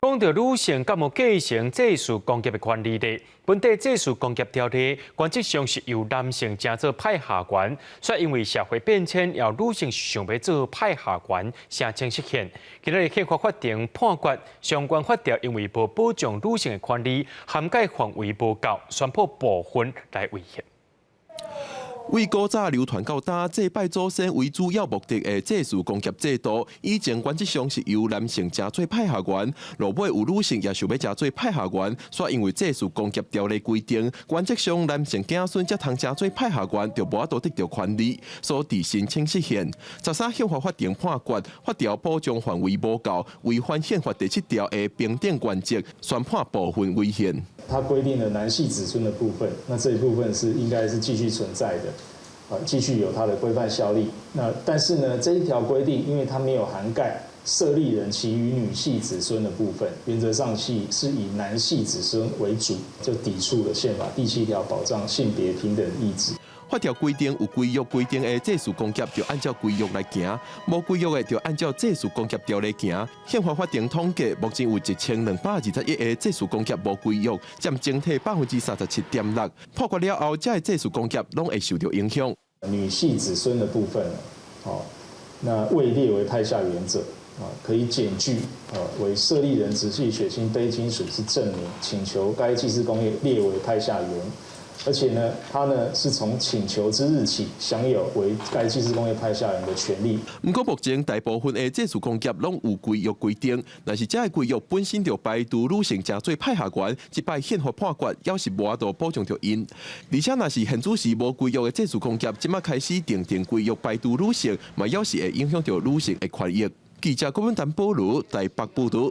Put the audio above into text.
讲到女性敢有继承技术工业的权利呢？本地技术工业条例原则上是由男性正做派下权，却因为社会变迁，要女性想要做派下权，成正实现。今日宪法法庭判决相关法条因为无保障女性的权利，涵盖范围无够，宣布部分来违宪。为古早流传到今，祭拜祖先为主要目的的祭祀公业制度，以前原则上是由男性正做派下员，落尾有女性也想要正做派下员，所以因为祭祀公业条例规定，原则上男性子孙才通正做派下员，就无法度得到权利，所以申请实现。13宪法法庭判决，法条保障范围无够，违反宪法第7条的平等原则，宣判部分违宪。它规定了男系子孙的部分，那这一部分是应该是继续存在的，继续有它的规范效力。那但是呢，这一条规定，因为它没有涵盖设立人其余女系子孙的部分，原则上是以男系子孙为主，就抵触了宪法第7条保障性别平等意志。法条规定有规约规定的祭祀工业，就按照规约来行；无规约的，就按照祭祀工业条例行。宪法法庭统计，目前有1221个祭祀工业无规约，占整体37.6%。判决了后，这个祭祀工业拢会受到影响。女系子孙的部分，那未列为派下原者，可以检具，为设立人直系血亲非亲属之证明，请求该祭祀工业列为派下原。而且呢，他呢是从请求之日起享有为该祭祀工业派下人的权利。不过目前大部分的祭祀工业拢有规约规定，但是这个规约本身就排除女性正做派下员，即摆宪法判决要是无法度保障到因。而且若是现主时无规约的祭祀工业，即摆开始定规约排除女性，嘛要是会影响到女性的权益。记者郭文丹保罗台北报道。